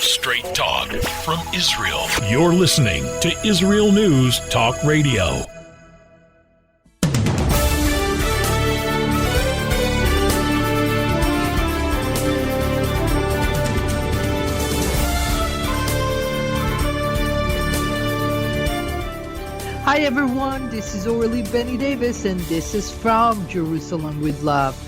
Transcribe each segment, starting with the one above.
Straight talk from Israel. You're listening to Israel News Talk Radio. Hi everyone, this is Orly Benny Davis and this is from Jerusalem with Love.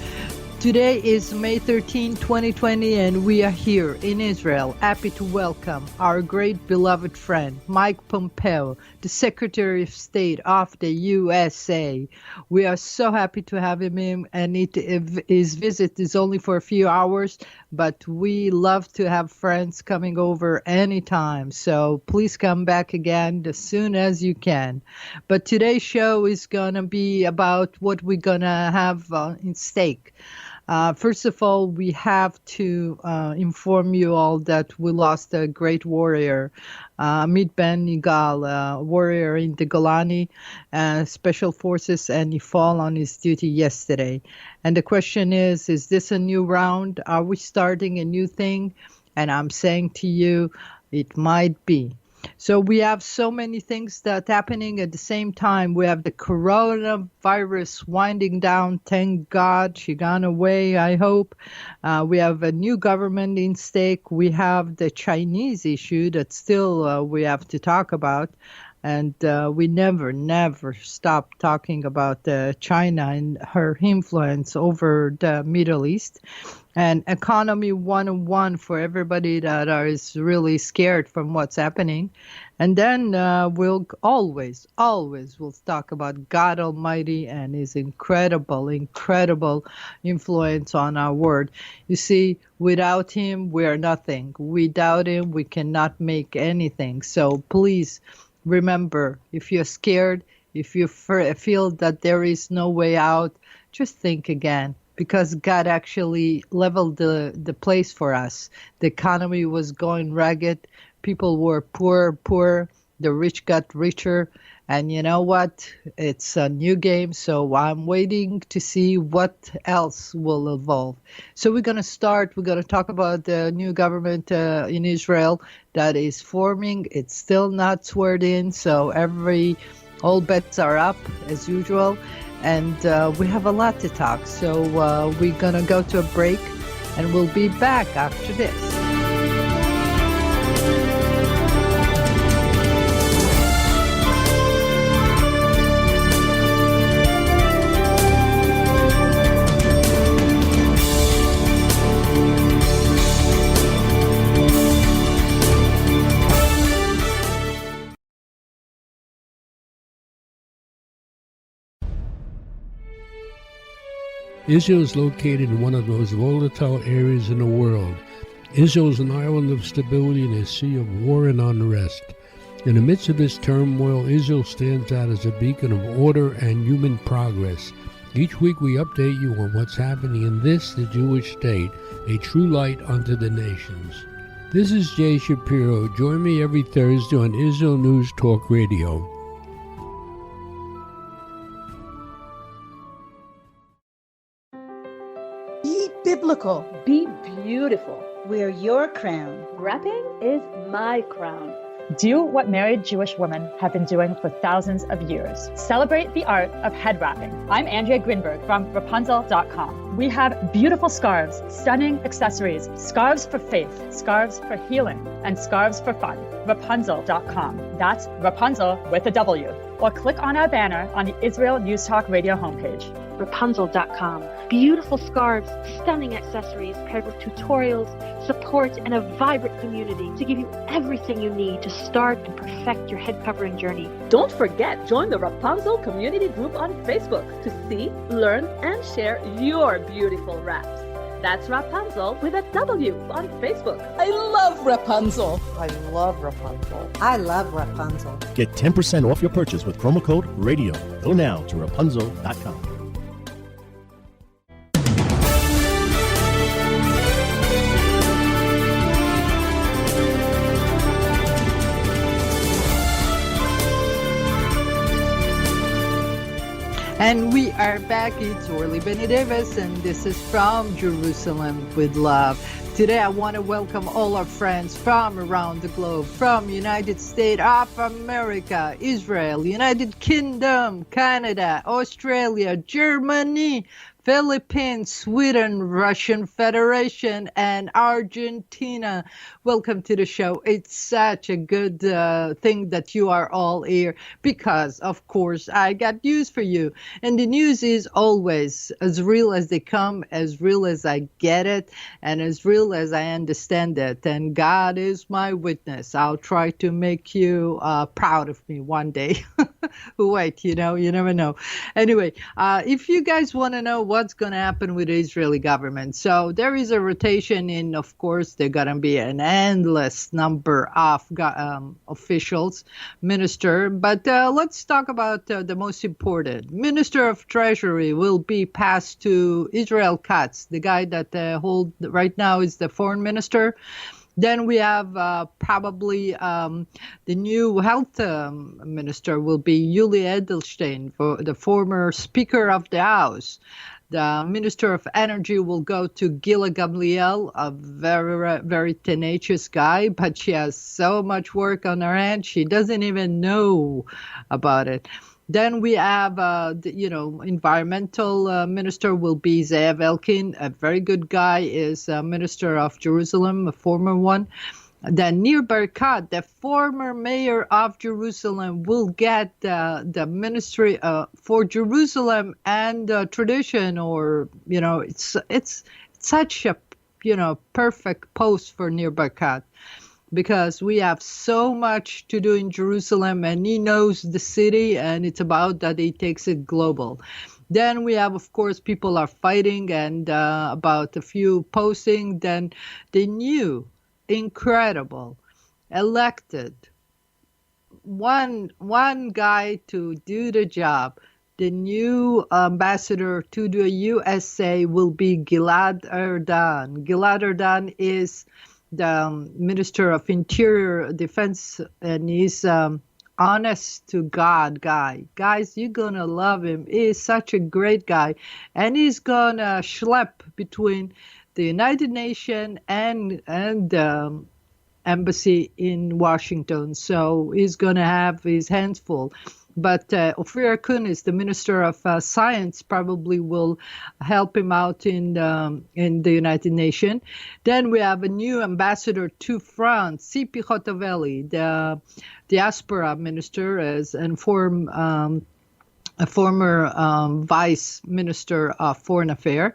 Today is May 13, 2020 and we are here in Israel, happy to welcome our great beloved friend Mike Pompeo, the Secretary of State of the USA. We are so happy to have him in, and his visit is only for a few hours, but we love to have friends coming over anytime, so please come back again as soon as you can. But today's show is going to be about what we're going to have in stake. First of all, we have to inform you all that we lost a great warrior, Amit Ben Yigal, a warrior in the Golani Special Forces, and he fell on his duty yesterday. And the question is this a new round? Are we starting a new thing? And I'm saying to you, it might be. So we have so many things that happening at the same time. We have the coronavirus winding down. Thank God she gone away, I hope. We have a new government in stake. We have the Chinese issue that still we have to talk about. And we never stop talking about China and her influence over the Middle East. And economy 101 for everybody that is really scared from what's happening. And then we'll always will talk about God Almighty and his incredible influence on our world. You see, without him, we are nothing. Without him, we cannot make anything. So please remember, if you're scared, if you feel that there is no way out, just think again. Because God actually leveled the place for us. The economy was going ragged. People were poor. The rich got richer. And you know what? It's a new game. So I'm waiting to see what else will evolve. So we're going to start. We're going to talk about the new government in Israel that is forming. It's still not sworn in. So all bets are up as usual. And we have a lot to talk, so we're going to go to a break, and we'll be back after this. Israel is located in one of the most volatile areas in the world. Israel is an island of stability in a sea of war and unrest. In the midst of this turmoil, Israel stands out as a beacon of order and human progress. Each week we update you on what's happening in this, the Jewish state, a true light unto the nations. This is Jay Shapiro. Join me every Thursday on Israel News Talk Radio. Biblical. Be beautiful. Wear your crown. Wrapping is my crown. Do what married Jewish women have been doing for thousands of years. Celebrate the art of head wrapping. I'm Andrea Grinberg from Rapunzel.com. We have beautiful scarves, stunning accessories, scarves for faith, scarves for healing, and scarves for fun. Rapunzel.com. That's Rapunzel with a W. Or click on our banner on the Israel News Talk Radio homepage. Rapunzel.com. Beautiful scarves, stunning accessories paired with tutorials, support, and a vibrant community to give you everything you need to start and perfect your head covering journey. Don't forget, join the Rapunzel community group on Facebook to see, learn, and share your beautiful wraps. That's Rapunzel with a W on Facebook. I love Rapunzel. I love Rapunzel. I love Rapunzel. Get 10% off your purchase with promo code RADIO. Go now to Rapunzel.com. And we are back. It's Orly Benny Davis, and this is From Jerusalem with Love. Today I want to welcome all our friends from around the globe, from United States of America, Israel, United Kingdom, Canada, Australia, Germany, Philippines, Sweden, Russian Federation, and Argentina. Welcome to the show. It's such a good thing that you are all here because, of course, I got news for you. And the news is always as real as they come, as real as I get it, and as real as I understand it. And God is my witness. I'll try to make you proud of me one day. Wait, you never know. Anyway, if you guys want to know what's going to happen with the Israeli government, so there is a rotation in, of course, there's going to be an endless number of officials, minister. But let's talk about the most important. Minister of Treasury will be passed to Israel Katz, the guy that hold right now is the foreign minister. Then we have probably the new health minister will be Yuli Edelstein, the former Speaker of the House. The Minister of Energy will go to Gila Gamliel, a very, very tenacious guy, but she has so much work on her hand, she doesn't even know about it. Then we have, environmental minister will be Zeev Elkin, a very good guy, is Minister of Jerusalem, a former one. Then Nir Barkat, the former mayor of Jerusalem, will get the ministry for Jerusalem and tradition, or, it's such a, perfect post for Nir Barkat, because we have so much to do in Jerusalem, and he knows the city, and it's about that he takes it global. Then we have, of course, people are fighting and about a few posting. Then the new, incredible, elected one guy to do the job. The new ambassador to the USA will be Gilad Erdan. Gilad Erdan is the Minister of Interior Defense, and he's honest to God guy. Guys, you're gonna love him. He's such a great guy, and he's gonna schlep between the United Nations and embassy in Washington. So he's gonna have his hands full. But Ophir Kunis, the Minister of Science, probably will help him out in the United Nations. Then we have a new ambassador to France, Sipi Hotovelli, the diaspora minister, and a former vice minister of foreign affairs.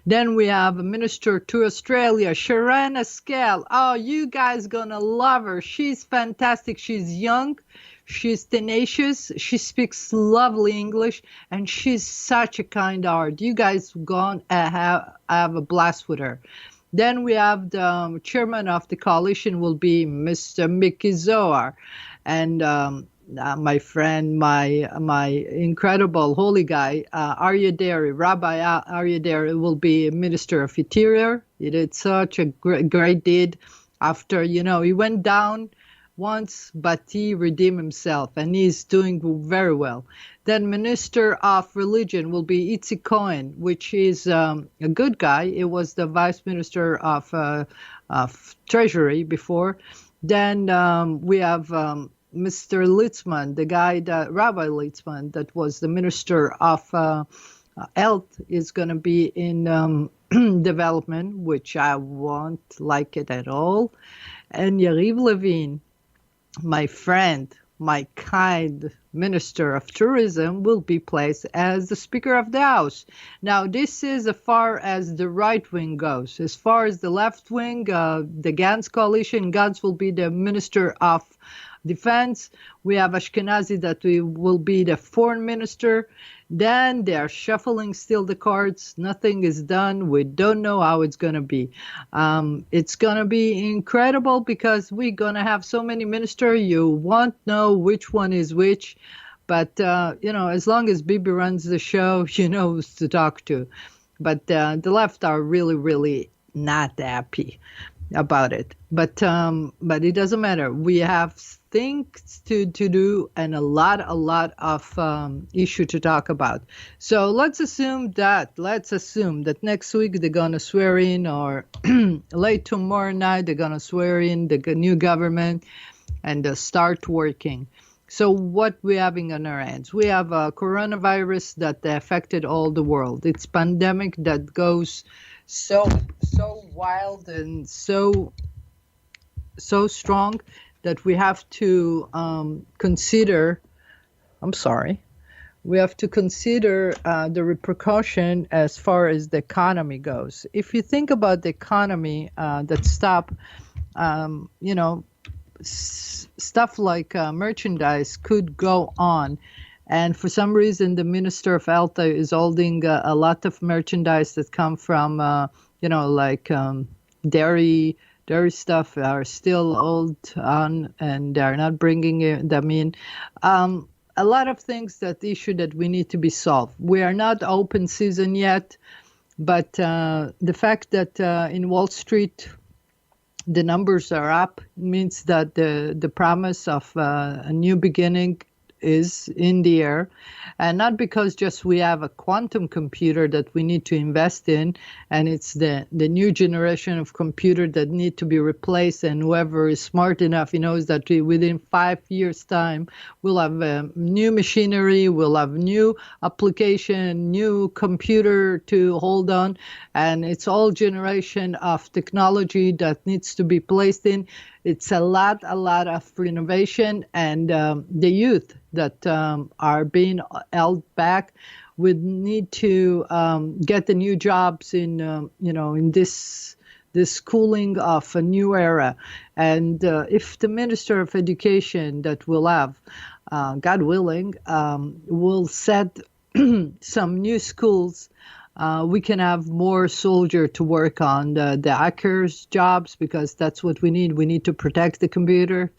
Then we have a minister to Australia, Sharon Eskel. Oh, you guys gonna love her. She's fantastic. She's young. She's tenacious. She speaks lovely English, and she's such a kind heart. You guys gonna have a blast with her. Then we have the chairman of the coalition will be Mr. Miki Zohar, and my friend, my incredible holy guy, Aryeh Deri, Rabbi Aryeh Deri, will be Minister of Interior. He did such a great deed after, he went down once, but he redeemed himself, and he's doing very well. Then Minister of Religion will be Itzik Cohen, which is a good guy. It was the Vice Minister of Treasury before. Then we have Mr. Litzman, the guy, Rabbi Litzman, that was the Minister of Health, is going to be in development, which I won't like it at all. And Yariv Levin, my friend, my kind Minister of Tourism, will be placed as the Speaker of the House. Now, this is as far as the right wing goes. As far as the left wing, the Gantz coalition, Gantz will be the Minister of Defense. We have Ashkenazi that will be the foreign minister. Then they are shuffling still the cards. Nothing is done. We don't know how it's going to be. It's going to be incredible because we're going to have so many ministers. You won't know which one is which. But, as long as Bibi runs the show, you know who's to talk to. But the left are really, really not happy. about it. But it doesn't matter. We have things to do and a lot of issue to talk about. So let's assume that next week they're gonna swear in, or late tomorrow night they're gonna swear in the new government and start working. So what we're having on our hands, we have a coronavirus that affected all the world. It's pandemic that goes so wild and so strong that we have to consider. I'm sorry. We have to consider the repercussion as far as the economy goes. If you think about the economy that stopped, stuff like merchandise could go on. And for some reason, the Minister of Health is holding a lot of merchandise that come from, dairy stuff are still held on, and they're not bringing them in. A lot of things issue that we need to be solved. We are not open season yet, but the fact that in Wall Street, the numbers are up means that the promise of a new beginning is in the air, and not because just we have a quantum computer that we need to invest in, and it's the new generation of computer that need to be replaced, and whoever is smart enough, he knows that within 5 years time we'll have new machinery, we'll have new application, new computer to hold on, and it's all generation of technology that needs to be placed in. It's a lot of renovation, and the youth that are being held back would need to get the new jobs in this schooling of a new era. And if the Minister of Education that we'll have, God willing, will set some new schools, we can have more soldier to work on the hackers' jobs, because that's what we need. We need to protect the computer.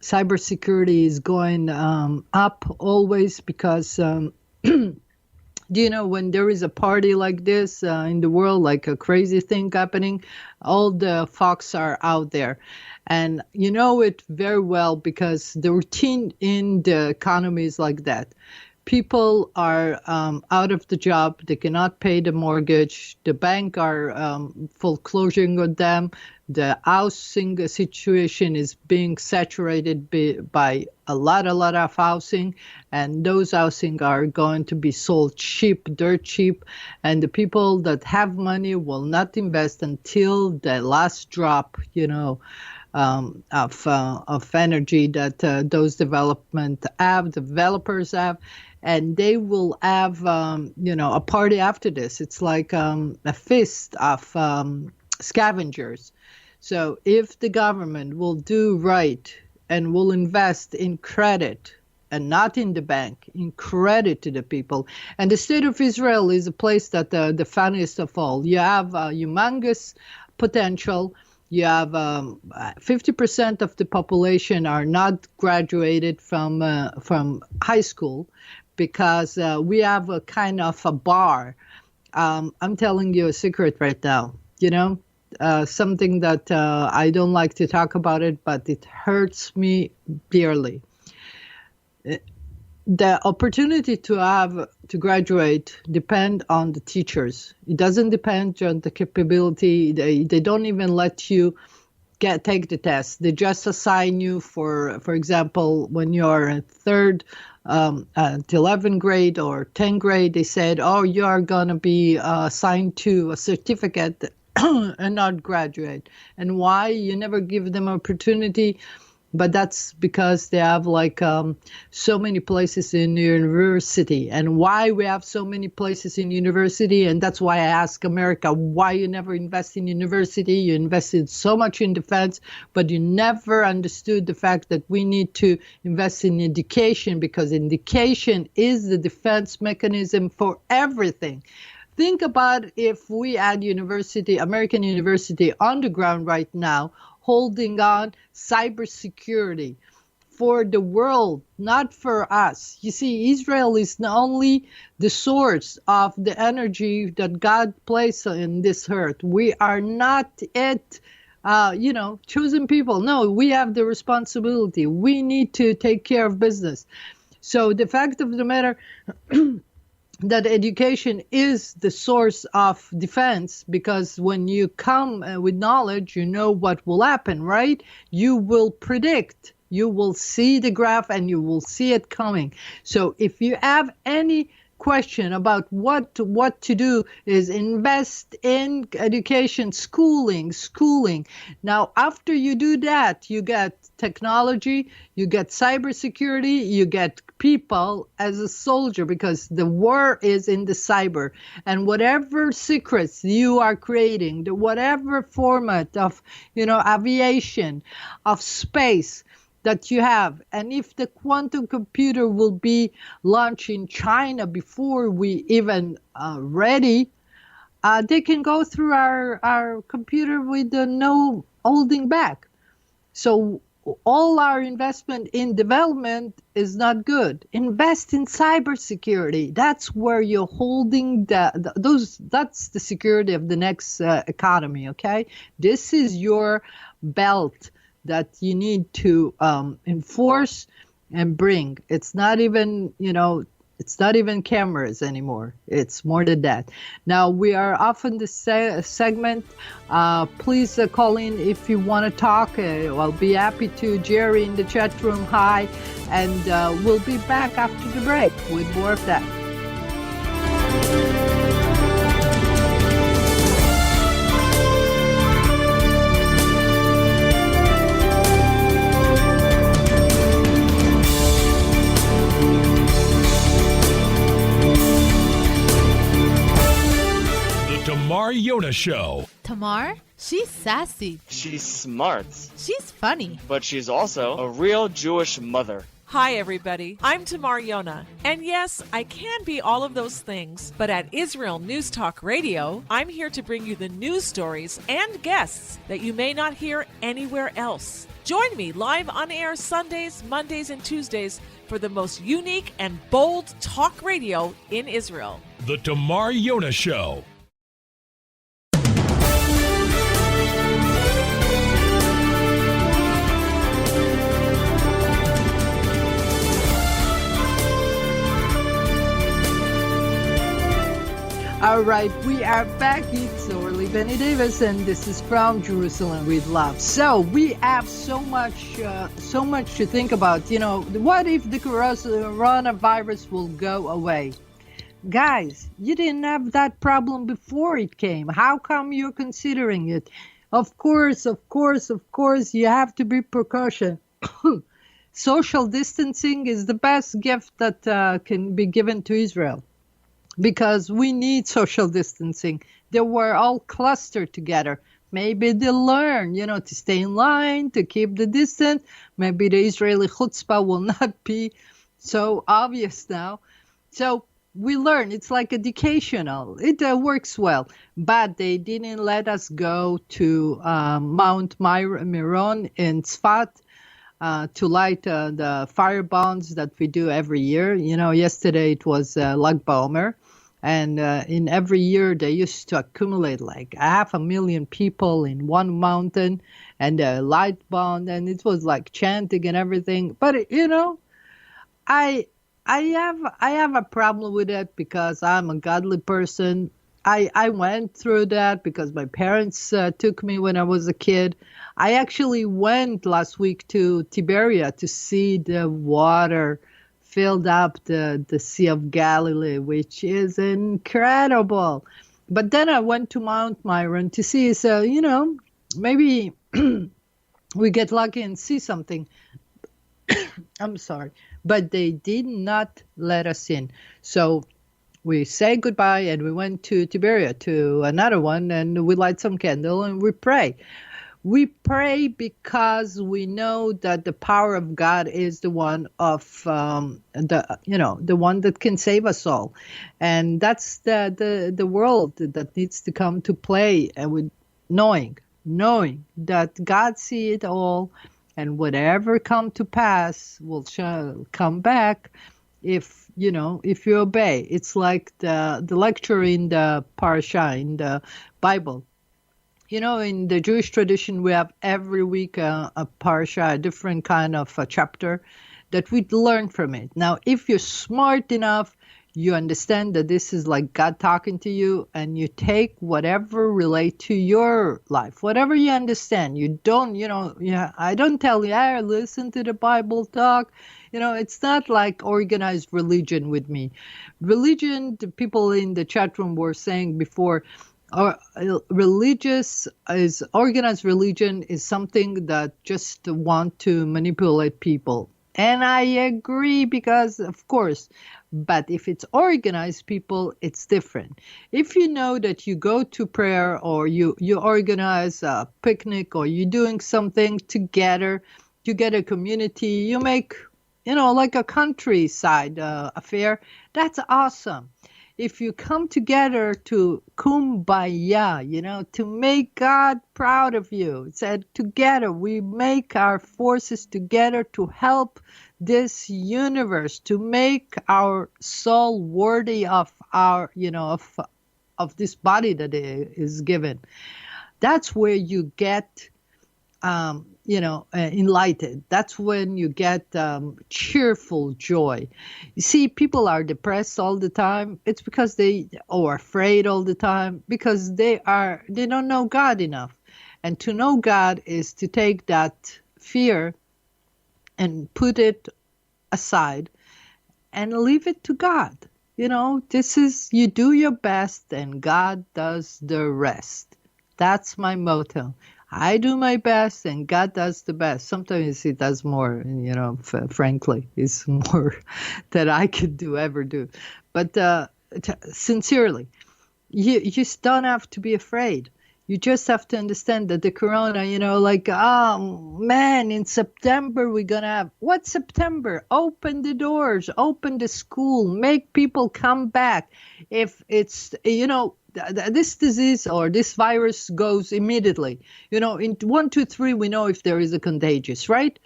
Cybersecurity is going up always because, when there is a party like this in the world, like a crazy thing happening, all the fox are out there. And you know it very well because the routine in the economy is like that. People are out of the job. They cannot pay the mortgage. The bank are foreclosing on them. The housing situation is being saturated by a lot of housing, and those housing are going to be sold cheap, dirt cheap, and the people that have money will not invest until the last drop, of energy that those developers have. And they will have, a party after this. It's like a feast of scavengers. So if the government will do right and will invest in credit and not in the bank, in credit to the people. And the state of Israel is a place that the funniest of all. You have humongous potential. You have 50% of the population are not graduated from high school, because we have a kind of a bar. I'm telling you a secret right now, something that I don't like to talk about it, but it hurts me dearly. The opportunity to graduate depend on the teachers. It doesn't depend on the capability. They don't even let you take the test. They just assign you for example, when you're in third to 11th grade or 10th grade, they said, you are going to be assigned to a certificate and not graduate. And why? You never give them opportunity. But that's because they have so many places in university. And why we have so many places in university, and that's why I ask America, why you never invest in university? You invested so much in defense, but you never understood the fact that we need to invest in education, because education is the defense mechanism for everything. Think about if we had American university on the ground right now, holding on cybersecurity for the world, not for us. You see, Israel is not only the source of the energy that God placed in this earth. We are not it chosen people. No, we have the responsibility. We need to take care of business. So the fact of the matter that education is the source of defense, because when you come with knowledge, you know what will happen, right? You will predict, you will see the graph and you will see it coming. So if you have any question about what to do, is invest in education, schooling. Now, after you do that, you get technology, you get cybersecurity, you get people as a soldier, because the war is in the cyber. And whatever secrets you are creating, whatever format of, aviation, of space that you have, and if the quantum computer will be launched in China before we even ready, they can go through our computer with no holding back. So all our investment in development is not good. Invest in cybersecurity. That's where you're holding that's the security of the next economy, okay? This is your belt that you need to enforce and bring. It's not even, it's not even cameras anymore. It's more than that. Now, we are off in this segment. Please call in if you want to talk. I'll be happy to. Jerry in the chat room, hi. And we'll be back after the break with more of that. Tamar Yona Show. Tamar? She's sassy. She's smart. She's funny. But she's also a real Jewish mother. Hi, everybody. I'm Tamar Yona. And yes, I can be all of those things. But at Israel News Talk Radio, I'm here to bring you the news stories and guests that you may not hear anywhere else. Join me live on air Sundays, Mondays, and Tuesdays for the most unique and bold talk radio in Israel. The Tamar Yona Show. All right, we are back. It's Orly Benny Davis, and this is From Jerusalem with Love. So we have so much to think about. What if the coronavirus will go away? Guys, you didn't have that problem before it came. How come you're considering it? Of course, you have to be precaution. Social distancing is the best gift that can be given to Israel, because we need social distancing. They were all clustered together. Maybe they'll learn, to stay in line, to keep the distance. Maybe the Israeli chutzpah will not be so obvious now. So we learn. It's like educational. It works well. But they didn't let us go to Mount Meron in Tzfat to light the fire bonds that we do every year. Yesterday it was Lag BaOmer. And in every year, they used to accumulate like 500,000 people in one mountain and a light bond. And it was like chanting and everything. But, I have a problem with it because I'm a godly person. I went through that because my parents took me when I was a kid. I actually went last week to Tiberia to see the water filled up the Sea of Galilee, which is incredible. But then I went to Mount Meron to see, so, maybe we get lucky and see something. I'm sorry. But they did not let us in. So we say goodbye and we went to Tiberia, to another one, and we light some candle and we pray. We pray because we know that the power of God is the one of the one that can save us all, and that's the world that needs to come to play, and with knowing that God sees it all, and whatever come to pass will come back if you obey. It's like the lecture in the parasha in the Bible. You know, in the Jewish tradition, we have every week a parsha, a different kind of a chapter that we learn from it. Now, if you're smart enough, you understand that this is like God talking to you, and you take whatever relate to your life, whatever you understand. You don't, yeah, I don't tell you, listen to the Bible talk. It's not like organized religion with me. Religion, the people in the chat room were saying before, organized religion is something that just want to manipulate people. And I agree because, of course, but if it's organized people, it's different. If you know that you go to prayer or you organize a picnic or you're doing something together, you get a community, you make, like a countryside affair, that's awesome. If you come together to Kumbaya, to make God proud of you, it said together we make our forces together to help this universe, to make our soul worthy of our, of this body that is given. That's where you get enlightened. That's when you get cheerful joy. You see, people are depressed all the time. It's because they are afraid all the time because they don't know God enough. And to know God is to take that fear and put it aside and leave it to God. You do your best and God does the rest. That's my motto. I do my best and God does the best. Sometimes he does more, frankly, it's more that I could ever do. But sincerely, you just don't have to be afraid. You just have to understand that the corona, oh man, in September we're going to have, what September? Open the doors, open the school, make people come back. If it's, this disease or this virus goes immediately. In 1, 2, 3, we know if there is a contagious, right?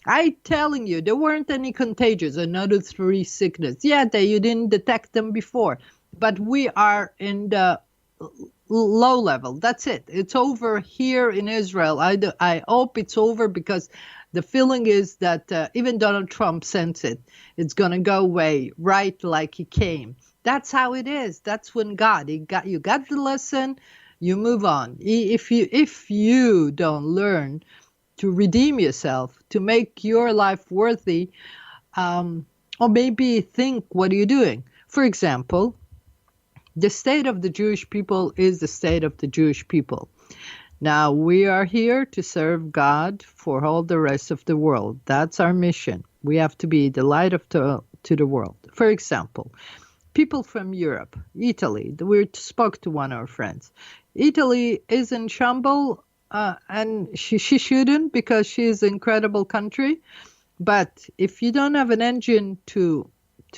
I telling you, there weren't any contagious, another 3 sickness. Yeah, you didn't detect them before, but we are in the low level. That's it. It's over here in Israel. I hope it's over because the feeling is that even Donald Trump sensed it. It's going to go away right like he came. That's how it is. That's when you got the lesson, you move on. If you don't learn to redeem yourself, to make your life worthy, or maybe think, what are you doing? For example, the state of the Jewish people is the state of the Jewish people. Now, we are here to serve God for all the rest of the world. That's our mission. We have to be the light to the world. For example, people from Europe, Italy, we spoke to one of our friends. Italy is in shambles, and she shouldn't because she is an incredible country. But if you don't have an engine to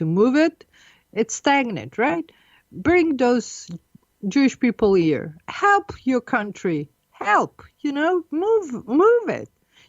move it, it's stagnant, right? Bring those Jewish people here. Help your country. Help, move it.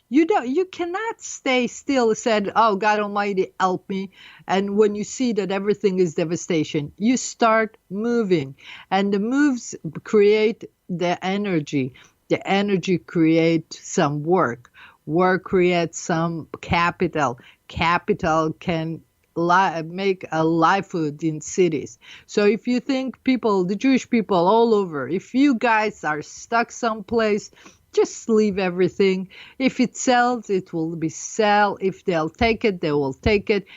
You cannot stay still and said, oh, God Almighty, help me. And when you see that everything is devastation, you start moving. And the moves create the energy. The energy creates some work. Work creates some capital. Capital can make a livelihood in cities. So if you think the Jewish people all over, if you guys are stuck someplace, just leave everything. If it sells, it will be sell. If they'll take it, they will take it.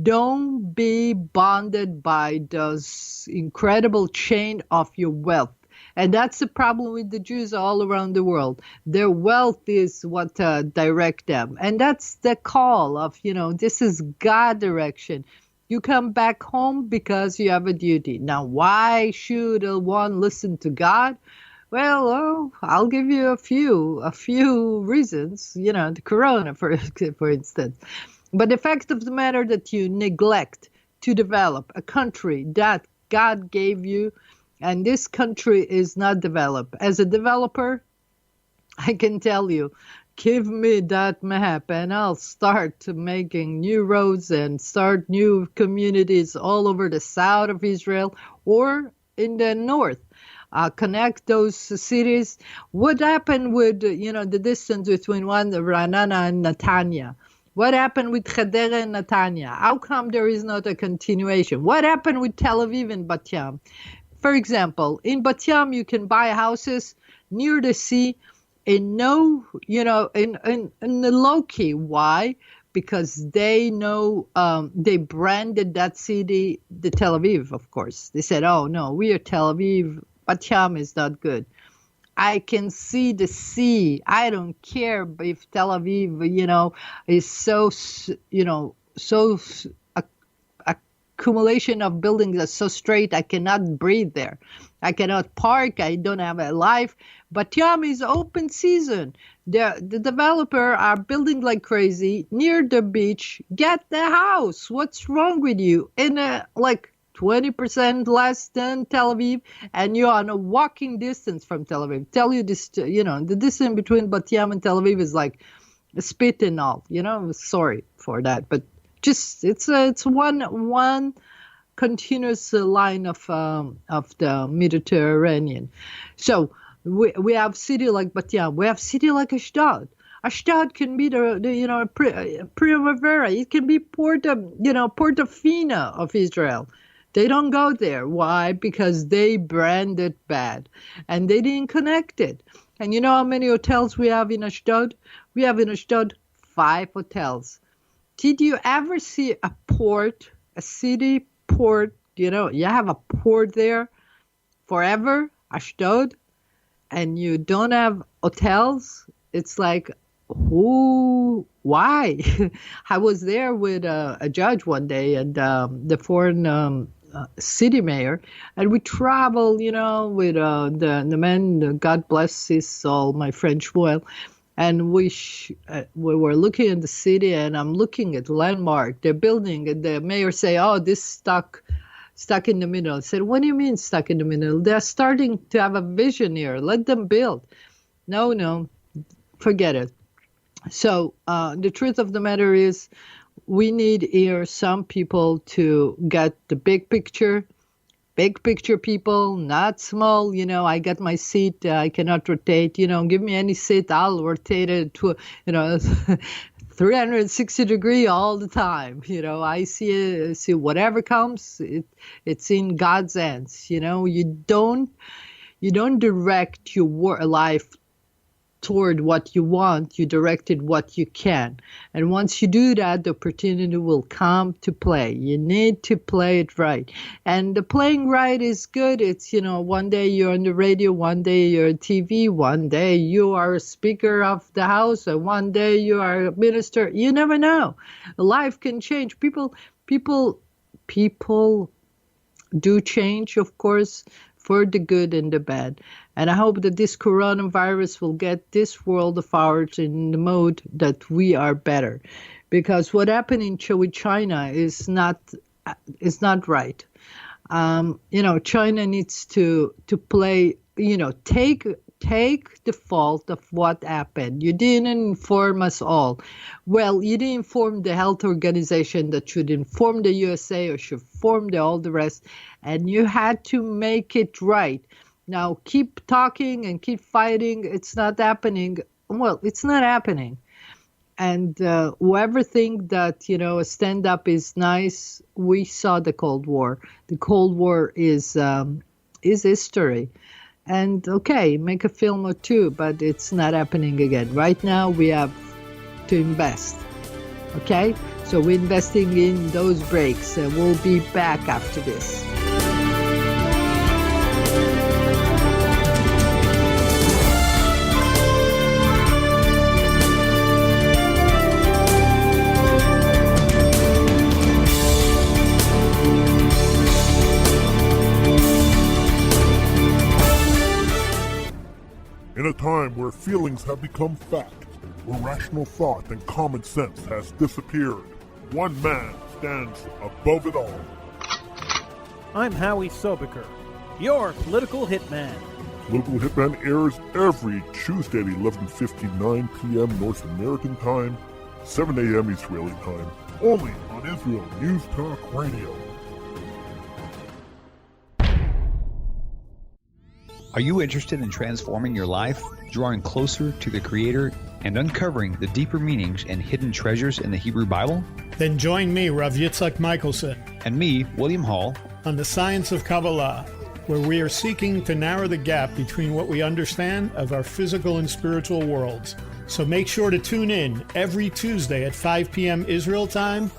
Don't be bonded by those incredible chain of your wealth. And that's the problem with the Jews all around the world. Their wealth is what direct them. And that's the call of, this is God direction. You come back home because you have a duty. Now, why should one listen to God? Well, I'll give you a few reasons, the corona, for instance. But the fact of the matter that you neglect to develop a country that God gave you, and this country is not developed. As a developer, I can tell you, give me that map and I'll start making new roads and start new communities all over the south of Israel or in the north. connect those cities. What happened with, the distance between Ra'anana and Netanya? What happened with Hadera and Netanya? How come there is not a continuation? What happened with Tel Aviv and Bat Yam? For example, in Bat Yam, you can buy houses near the sea in the low key. Why? Because they know, they branded that city the Tel Aviv, of course. They said, oh, no, we are Tel Aviv. Bat Yam is not good. I can see the sea. I don't care if Tel Aviv, is so accumulation of buildings that's so straight. I cannot breathe there. I cannot park. I don't have a life. But Yam is open season. The developer are building like crazy near the beach. Get the house. What's wrong with you? In 20% less than Tel Aviv, and you're on a walking distance from Tel Aviv. Tell you this, the distance between Bat Yam and Tel Aviv is like a spit and all. Sorry for that, but just it's one continuous line of the Mediterranean. So we have city like Bat Yam. We have city like Ashdod. Ashdod can be the Primavera. It can be Portofino of Israel. They don't go there. Why? Because they brand it bad, and they didn't connect it. And you know how many hotels we have in Ashdod? We have in Ashdod 5 hotels. Did you ever see a port, a city port? You have a port there forever, Ashdod, and you don't have hotels? It's like, why? I was there with a judge one day and the foreign city mayor, and we travel, with the man, God bless his soul, my friend Shmuel, and we were looking at the city, and I'm looking at landmark, they're building, and the mayor say, oh, this stuck in the middle. I said, what do you mean stuck in the middle? They're starting to have a vision here. Let them build. No, forget it. So the truth of the matter is, we need here some people to get the big picture people, not small. I got my seat. I cannot rotate. Give me any seat. I'll rotate it to, 360 degree all the time. I see whatever comes. It's in God's hands. You don't direct your life toward what you want. You directed what you can, and once you do that, the opportunity will come to play. You need to play it right, and the playing right is good. It's one day you're on the radio, one day you're on TV, one day you are a speaker of the house, and one day you are a minister. You never know. Life can change. People do change, of course, for the good and the bad. And I hope that this coronavirus will get this world of ours in the mode that we are better. Because what happened with China is not right. China needs to play, take the fault of what happened. You didn't inform us all. Well, you didn't inform the health organization that should inform the USA or should inform all the rest. And you had to make it right. Now, keep talking and keep fighting. It's not happening. Well, it's not happening. And whoever think that, a stand-up is nice, we saw the Cold War. The Cold War is history. And, okay, make a film or two, but it's not happening again. Right now, we have to invest. Okay? So we're investing in those breaks. We'll be back after this. In a time where feelings have become fact, where rational thought and common sense has disappeared, one man stands above it all. I'm Howie Sobiker, your political hitman. Political Hitman airs every Tuesday at 11:59 p.m. North American time, 7 a.m. Israeli time, only on Israel News Talk Radio. Are you interested in transforming your life, drawing closer to the Creator, and uncovering the deeper meanings and hidden treasures in the Hebrew Bible? Then join me, Rav Yitzhak Michelson, and me, William Hall, on the Science of Kabbalah, where we are seeking to narrow the gap between what we understand of our physical and spiritual worlds. So make sure to tune in every Tuesday at 5 p.m. Israel time,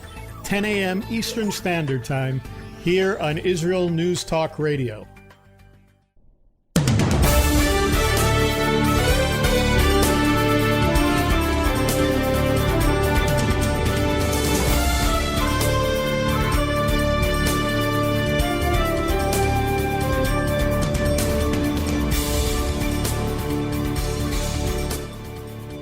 10 a.m. Eastern Standard Time, here on Israel News Talk Radio.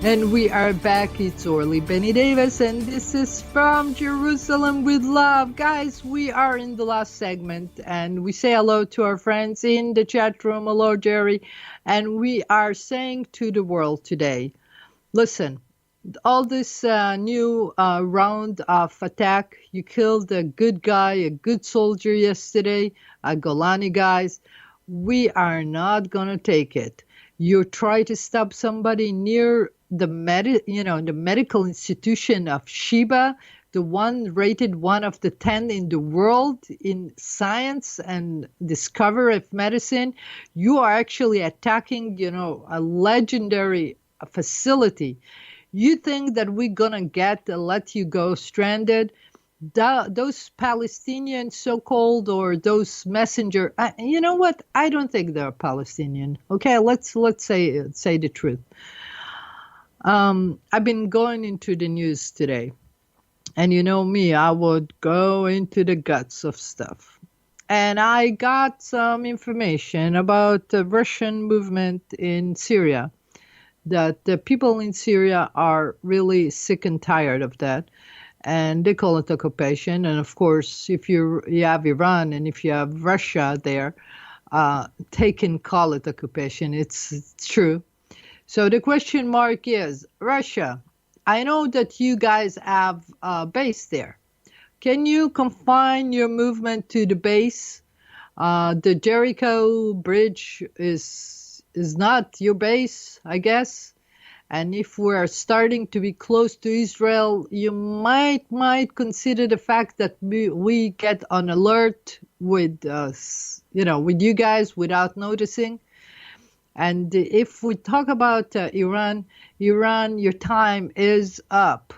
And we are back. It's Orly Benny Davis, and this is From Jerusalem with Love. Guys, we are in the last segment, and we say hello to our friends in the chat room. Hello, Jerry. And we are saying to the world today, listen, all this new round of attack, you killed a good guy, a good soldier yesterday, a Golani guys. We are not going to take it. You try to stop somebody near the medical institution of Sheba, the one rated one of the 10 in the world in science and discovery of medicine. You are actually attacking, a legendary facility. You think that we're gonna let you go stranded? Those Palestinian so-called, or those messenger, you know what? I don't think they're Palestinian. Okay, let's say the truth. I've been going into the news today, and you know me, I would go into the guts of stuff. And I got some information about the Russian movement in Syria, that the people in Syria are really sick and tired of that. And they call it occupation. And of course, if you have Iran and if you have Russia there, they can call it occupation. It's true. So the question mark is, Russia, I know that you guys have a base there. Can you confine your movement to the base? The Jericho Bridge is not your base, I guess. And if we're starting to be close to Israel, you might consider the fact that we get on alert with with you guys without noticing. And if we talk about Iran, your time is up.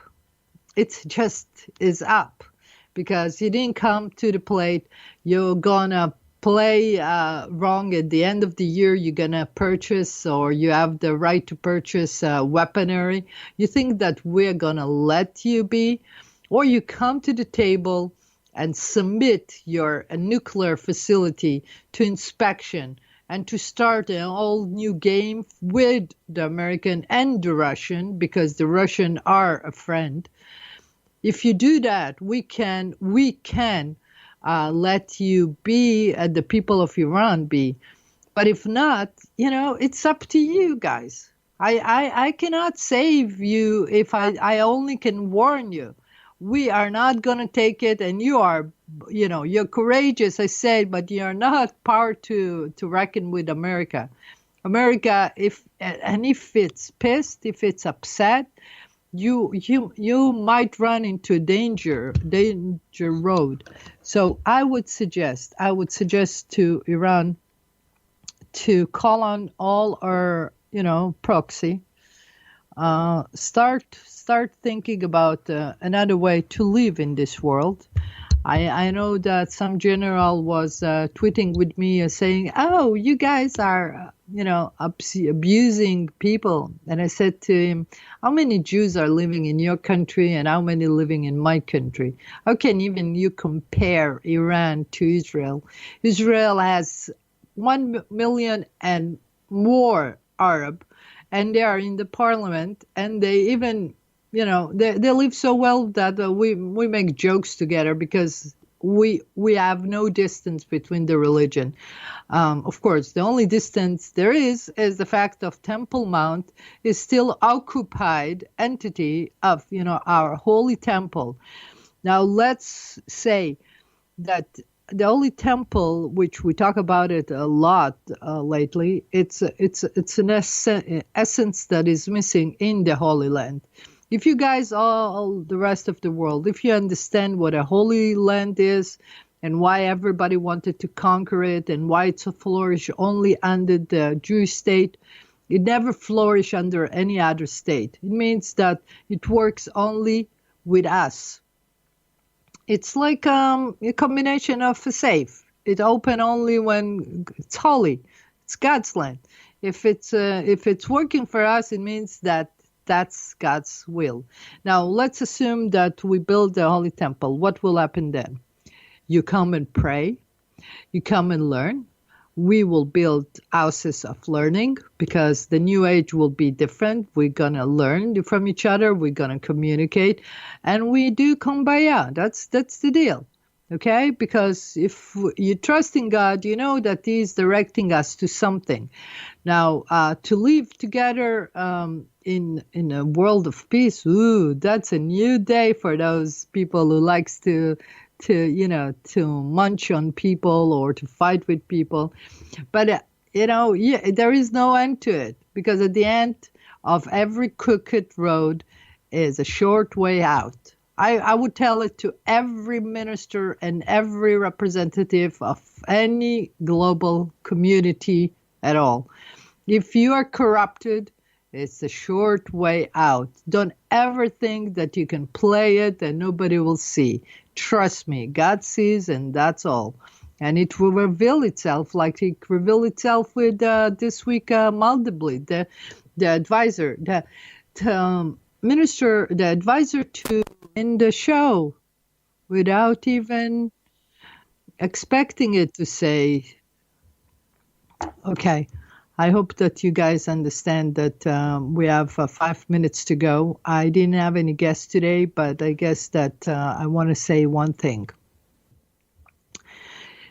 It's just is up because you didn't come to the plate. You're gonna play wrong at the end of the year. You're gonna purchase, or you have the right to purchase weaponry. You think that we're gonna let you be, or you come to the table and submit your nuclear facility to inspection and to start an all new game with the American and the Russian, because the Russian are a friend. If you do that, we can let you be, the people of Iran be. But if not, it's up to you guys. I cannot save you if I only can warn you. We are not going to take it, and you are, you're courageous, I said, but you're not power to reckon with America. America, if it's pissed, if it's upset, you might run into danger road. So I would suggest to Iran to call on all our, proxy. Start thinking about another way to live in this world. I know that some general was tweeting with me saying, "Oh, you guys are, abusing people." And I said to him, "How many Jews are living in your country and how many living in my country? How can even you compare Iran to Israel? Israel has 1 million and more Arab, and they are in the parliament, and they even, they live so well that we make jokes together because we have no distance between the religion. Of course, the only distance there is the fact of Temple Mount is still occupied entity of, our holy temple. Now let's say that the Holy Temple, which we talk about it a lot lately, it's an essence that is missing in the Holy Land. If you guys, all the rest of the world, if you understand what a Holy Land is and why everybody wanted to conquer it and why it's a flourish only under the Jewish state, it never flourished under any other state. It means that it works only with us. It's like a combination of a safe. It open only when it's holy. It's God's land. If it's working for us, it means that that's God's will. Now, let's assume that we build the Holy Temple. What will happen then? You come and pray. You come and learn. We will build houses of learning because the new age will be different. We're going to learn from each other. We're going to communicate. And we do Kumbaya. That's the deal. Okay? Because if you trust in God, you know that He's directing us to something. Now, to live together in a world of peace, that's a new day for those people who likes to munch on people or to fight with people. But, there is no end to it because at the end of every crooked road is a short way out. I would tell it to every minister and every representative of any global community at all. If you are corrupted, it's a short way out. Don't ever think that you can play it and nobody will see. Trust me, God sees and that's all. And it will reveal itself like it revealed itself with this week Maldibly, the advisor, the minister, the advisor to in the show without even expecting it to say, okay. I hope that you guys understand that we have 5 minutes to go. I didn't have any guests today, but I guess that I want to say one thing.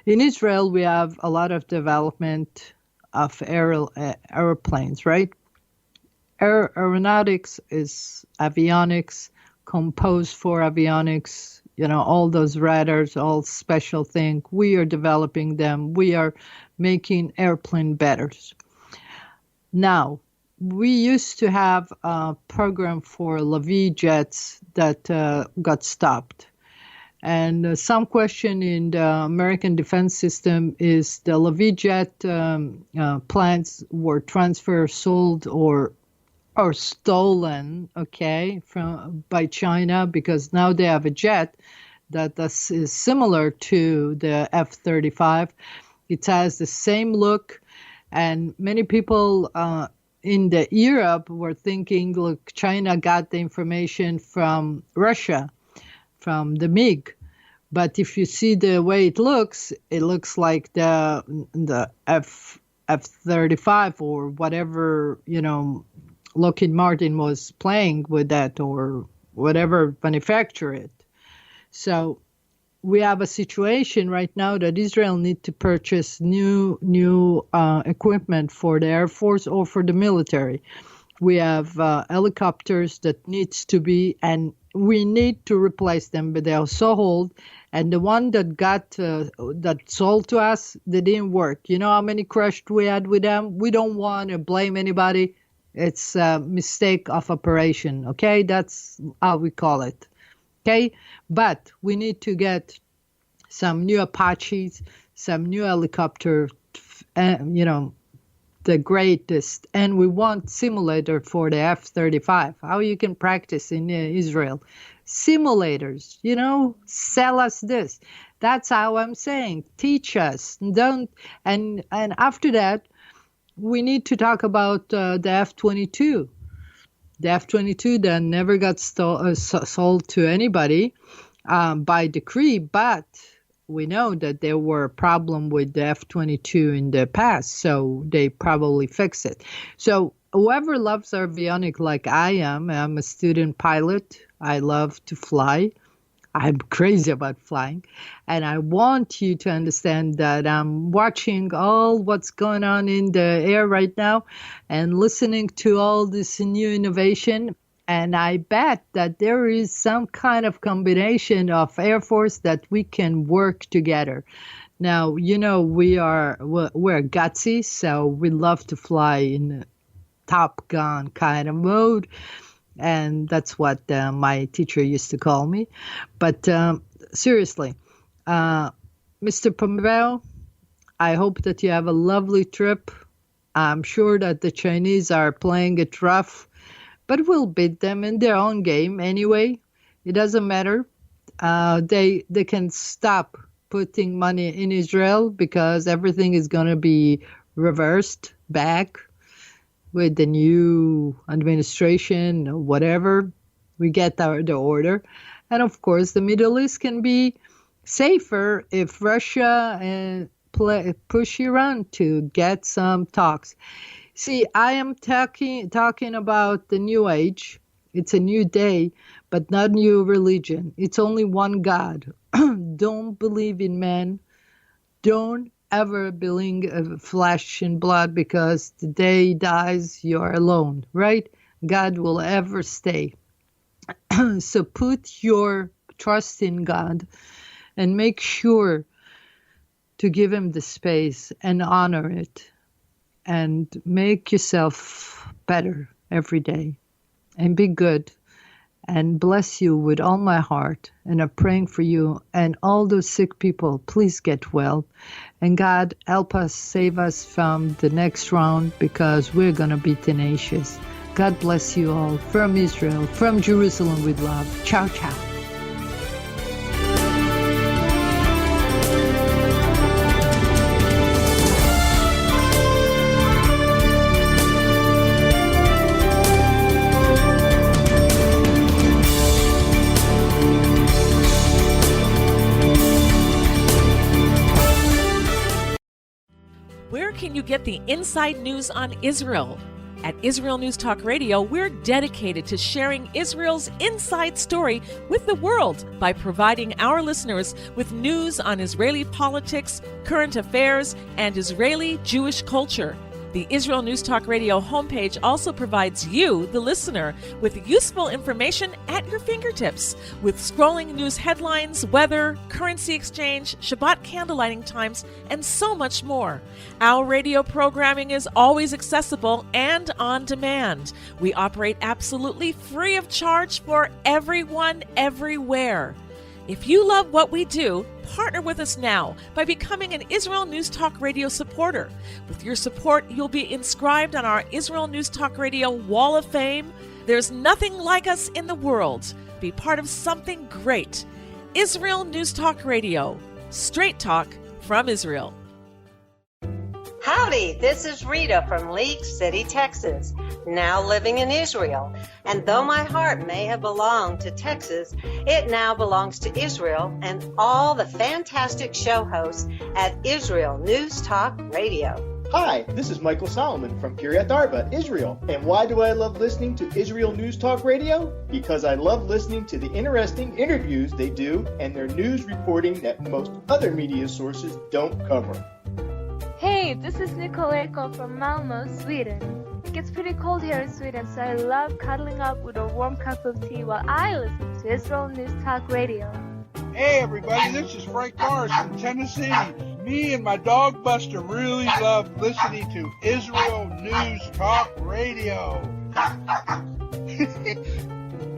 In Israel, we have a lot of development of airplanes, right? Aeronautics is avionics, composed for avionics, all those radars, all special things. We are developing them. We are making airplane better. Now, we used to have a program for Lavi jets that got stopped. And some question in the American defense system is the Lavi jet plans were transferred, sold, or stolen, by China because now they have a jet that is similar to the F-35. It has the same look. And many people in the Europe were thinking, look, China got the information from Russia, from the MiG. But if you see the way it looks like the F-35 or whatever, Lockheed Martin was playing with that or whatever manufacturer it. So we have a situation right now that Israel needs to purchase new equipment for the Air Force or for the military. We have helicopters that needs to be, and we need to replace them, but they are so old. And the one that got that sold to us, they didn't work. You know how many crashed we had with them? We don't want to blame anybody. It's a mistake of operation. Okay, that's how we call it. Okay, but we need to get some new Apaches, some new helicopter, the greatest. And we want simulator for the F-35. How you can practice in Israel. Simulators, sell us this. That's how I'm saying. Teach us. And after that, we need to talk about the F-22. The F-22 that never got sold to anybody by decree, but we know that there were a problem with the F-22 in the past, so they probably fixed it. So whoever loves avionics like I am, I'm a student pilot. I love to fly. I'm crazy about flying. And I want you to understand that I'm watching all what's going on in the air right now and listening to all this new innovation. And I bet that there is some kind of combination of Air Force that we can work together. Now, we're gutsy, so we love to fly in Top Gun kind of mode. And that's what my teacher used to call me. But seriously, Mr. Pompeo, I hope that you have a lovely trip. I'm sure that the Chinese are playing it rough, but we'll beat them in their own game anyway. It doesn't matter. They can stop putting money in Israel because everything is going to be reversed back with the new administration or whatever. We get the order. And of course, the Middle East can be safer if Russia push Iran to get some talks. See, I am talking about the new age. It's a new day, but not new religion. It's only one God. Don't believe in man. Don't ever believe in flesh and blood, because the day he dies, you're alone, right? God will ever stay. So put your trust in God and make sure to give him the space and honor it and make yourself better every day and be good, and bless you with all my heart. And I'm praying for you and all those sick people. Please get well. And God, help us, save us from the next round, because we're going to be tenacious. God bless you all. From Israel, from Jerusalem with love. Ciao, ciao. Where can you get the inside news on Israel? At Israel News Talk Radio, we're dedicated to sharing Israel's inside story with the world by providing our listeners with news on Israeli politics, current affairs, and Israeli Jewish culture. The Israel News Talk Radio homepage also provides you, the listener, with useful information at your fingertips, with scrolling news headlines, weather, currency exchange, Shabbat candlelighting times, and so much more. Our radio programming is always accessible and on demand. We operate absolutely free of charge for everyone, everywhere. If you love what we do, partner with us now by becoming an Israel News Talk Radio supporter. With your support, you'll be inscribed on our Israel News Talk Radio Wall of Fame. There's nothing like us in the world. Be part of something great. Israel News Talk Radio. Straight talk from Israel. Howdy, this is Rita from League City, Texas, now living in Israel. And though my heart may have belonged to Texas, it now belongs to Israel and all the fantastic show hosts at Israel News Talk Radio. Hi, this is Michael Solomon from Kiryat Arba, Israel. And why do I love listening to Israel News Talk Radio? Because I love listening to the interesting interviews they do and their news reporting that most other media sources don't cover. Hey, this is Nicoleko from Malmö, Sweden. It gets pretty cold here in Sweden, so I love cuddling up with a warm cup of tea while I listen to Israel News Talk Radio. Hey everybody, this is Frank Morris from Tennessee. Me and my dog Buster really love listening to Israel News Talk Radio.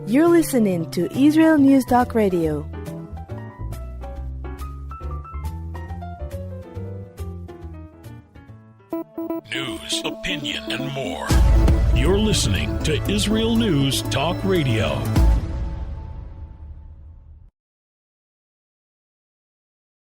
You're listening to Israel News Talk Radio. News, opinion, and more. You're listening to Israel News Talk Radio.